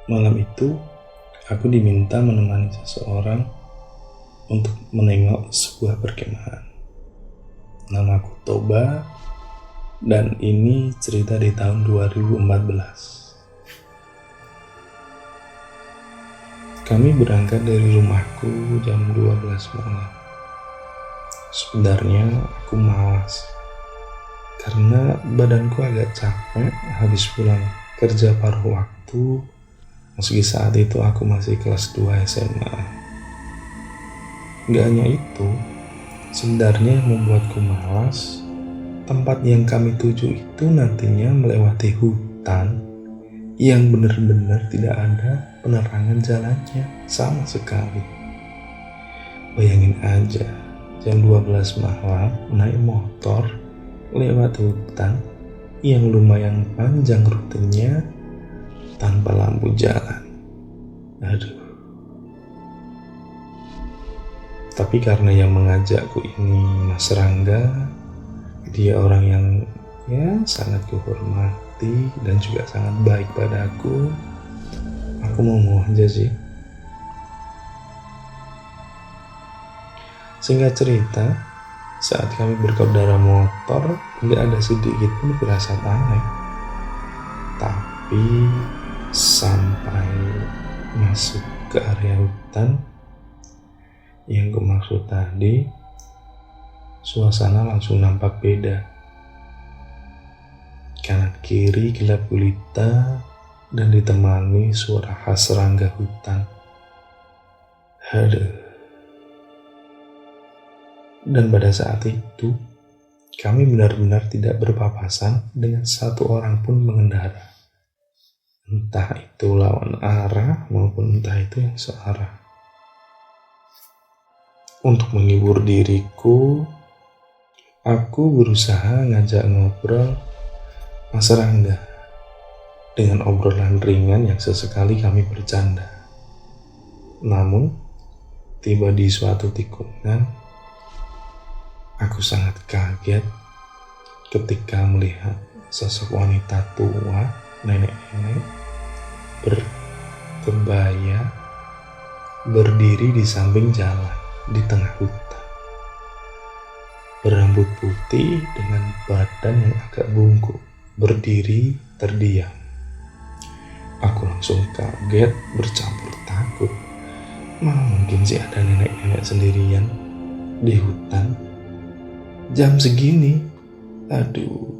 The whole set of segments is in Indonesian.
Malam itu, aku diminta menemani seseorang untuk menengok sebuah perkemahan. Namaku Toba, dan ini cerita di tahun 2014. Kami berangkat dari rumahku jam 12 malam. Sebenarnya aku malas, karena badanku agak capek habis pulang kerja paruh waktu. Meski saat itu aku masih kelas 2 SMA. Gak hanya itu, sebenarnya yang membuatku malas, tempat yang kami tuju itu nantinya melewati hutan yang benar-benar tidak ada penerangan jalannya sama sekali. Bayangin aja, jam 12 malam naik motor lewat hutan yang lumayan panjang rutenya tanpa lampu jalan. Aduh. Tapi karena yang mengajakku ini Mas Rangga, dia orang yang sangat kuhormati dan juga sangat baik padaku mau aja sih. Singkat cerita, saat kami berkendara motor, gak ada sedikit pun firasat aneh. Tapi sampai masuk ke area hutan yang gue maksud tadi, suasana langsung nampak beda. Kanan kiri gelap gulita dan ditemani suara khas serangga hutan. Aduh. Dan pada saat itu, kami benar-benar tidak berpapasan dengan satu orang pun mengendara. Entah itu lawan arah maupun entah itu yang searah. Untuk menghibur diriku, aku berusaha ngajak ngobrol Mas Rangga dengan obrolan ringan yang sesekali kami bercanda. Namun, tiba di suatu tikungan, aku sangat kaget ketika melihat sosok wanita tua, nenek-nenek, berkebaya, berdiri di samping jalan di tengah hutan. Berambut putih dengan badan yang agak bungkuk, berdiri terdiam. Aku langsung kaget bercampur takut. Mana mungkin sih ada nenek-nenek sendirian di hutan jam segini? Aduh.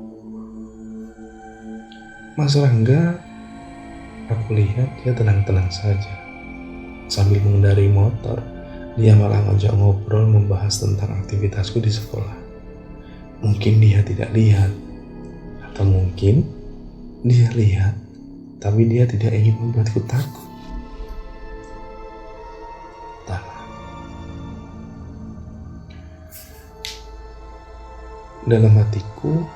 Mas Rangga, aku lihat dia tenang-tenang saja. Sambil mengendarai motor, dia malah ngajak ngobrol membahas tentang aktivitasku di sekolah. Mungkin dia tidak lihat, atau mungkin dia lihat, tapi dia tidak ingin membuatku takut. Dalam hatiku,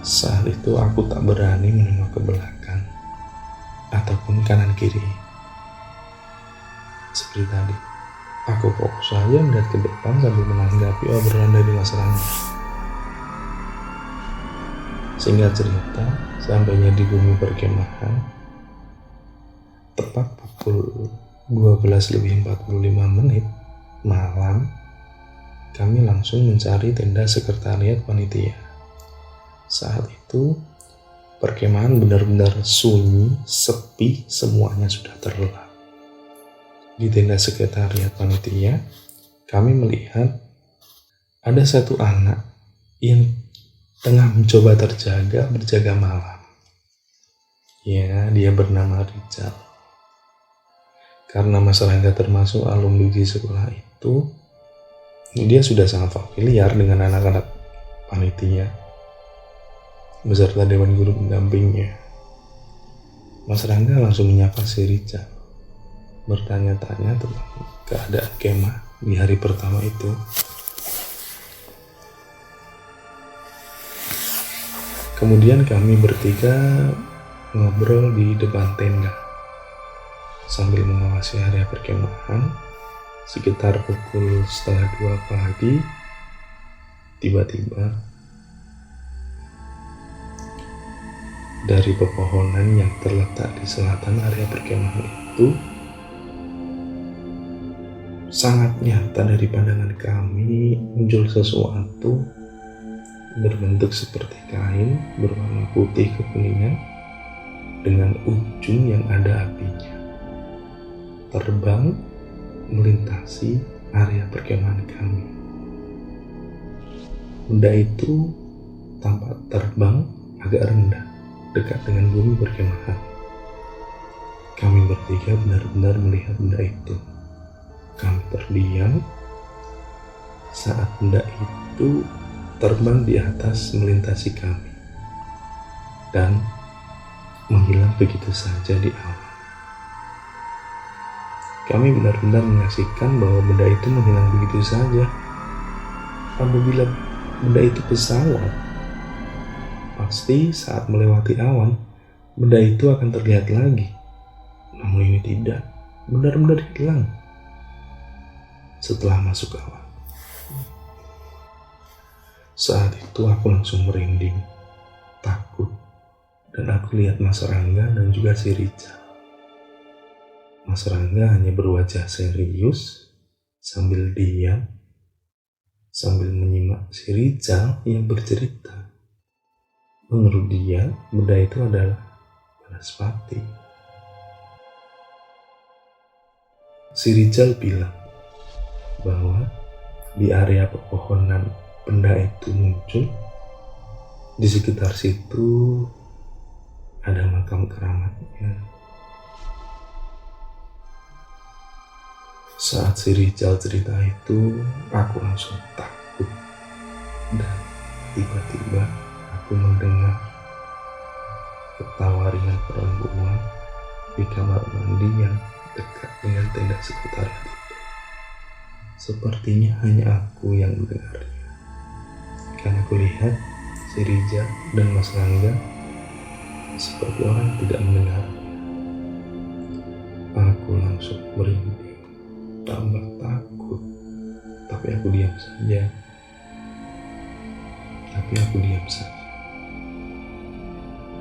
saat itu aku tak berani menengok ke belakang ataupun kanan kiri. Seperti tadi, aku fokus saja melihat ke depan sambil menanggapi obrolan dari Mas Rangga. Singkat cerita, sampainya di bumi perkemahan, tepat pukul 12:45 malam, kami langsung mencari tenda sekretariat panitia. Saat itu, perkemahan benar-benar sunyi, sepi, semuanya sudah terlelap. Di tenda sekretariat panitia, kami melihat ada satu anak yang tengah mencoba berjaga malam. Ya, dia bernama Rizal. Karena Mas Rangga termasuk alumni di sekolah itu, dia sudah sangat familiar dengan anak-anak panitia beserta dewan guru pendampingnya. Mas Rangga langsung menyapa si Rizal, bertanya-tanya tentang keadaan kemah di hari pertama itu. Kemudian kami bertiga ngobrol di depan tenda sambil mengawasi area perkemahan. Sekitar pukul 1:30 pagi, tiba-tiba Dari pepohonan yang terletak di selatan area perkemahan itu sangat nyata dari pandangan kami muncul sesuatu berbentuk seperti kain berwarna putih kekuningan dengan ujung yang ada apinya, terbang melintasi area perkemahan kami. Benda itu tampak terbang agak rendah dekat dengan bumi perkemahan. Kami bertiga benar-benar melihat benda itu. Kami terdiam saat benda itu terbang di atas melintasi kami dan menghilang begitu saja di awan. Kami benar-benar menyaksikan bahwa benda itu menghilang begitu saja. Apabila benda itu pesawat, pasti saat melewati awan, benda itu akan terlihat lagi. Namun ini tidak, benar-benar hilang setelah masuk awan. Saat itu aku langsung merinding, takut, dan aku lihat Mas Rangga dan juga si Rijal. Mas Rangga hanya berwajah serius sambil diam, sambil menyimak si Rijal yang bercerita. Menurut dia, benda itu adalah Banaspati. Si Rijal bilang bahwa di area pepohonan benda itu muncul, di sekitar situ ada makam keramatnya. Saat si Rijal cerita itu, aku langsung takut dan tiba-tiba aku mendengar ketawa ringan perempuan di kamar mandi yang dekat dengan tenda sekretariat itu. Sepertinya hanya aku yang mendengarnya, karena aku lihat si Rijal dan Mas Rangga seperti orang yang tidak mendengarnya. Aku langsung merinding, tambah takut, tapi aku diam saja.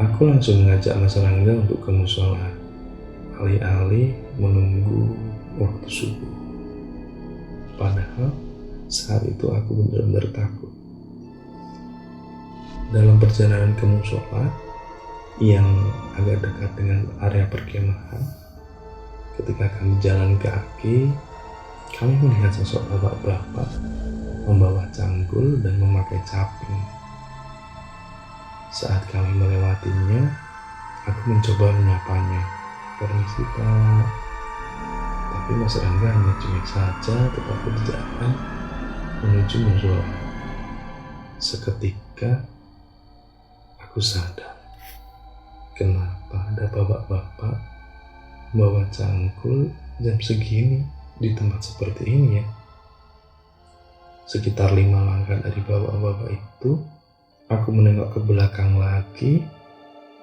Aku langsung mengajak Mas Rangga untuk ke musola, alih-alih menunggu waktu subuh. Padahal saat itu aku benar-benar takut. Dalam perjalanan ke musola yang agak dekat dengan area perkemahan, ketika kami jalan kaki, kami melihat sosok bapak-bapak membawa cangkul dan memakai caping. Saat kami melewatinya, aku mencoba menyapanya. "Permisi Pak." Tapi Mas Rangga hanya cuek saja tetap berjalan menuju musola. Seketika aku sadar, kenapa ada bapak-bapak bawa cangkul jam segini di tempat seperti ini ya. Sekitar 5 langkah dari bapak-bapak itu, aku menengok ke belakang lagi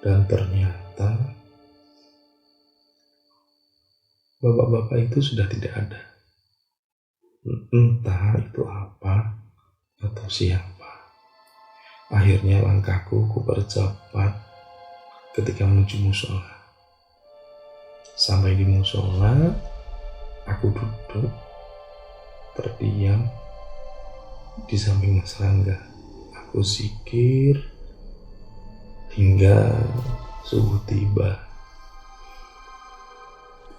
dan ternyata bapak-bapak itu sudah tidak ada. Entah itu apa atau siapa. Akhirnya langkahku kupercepat ketika menuju musola. Sampai di musola, aku duduk terdiam di samping Mas Rangga. Aku zikir hingga subuh tiba.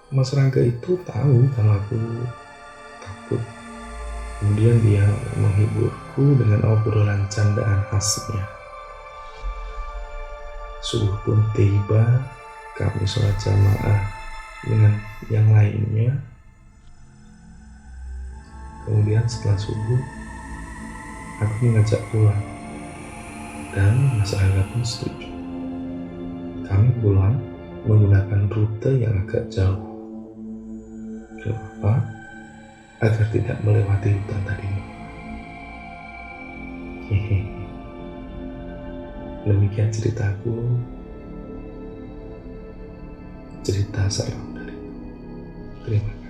Mas Rangga itu tahu kalau aku takut. Kemudian dia menghiburku dengan obrolan candaan khasnya. Subuh pun tiba, kami sholat jamaah dengan yang lainnya. Kemudian setelah subuh, aku mengajak pulang dan Mas Rangga pun setuju. Kami pulang menggunakan rute yang agak jauh. Kenapa? Agar tidak melewati hutan tadi. Demikian ceritaku, cerita seram dari. Terima kasih.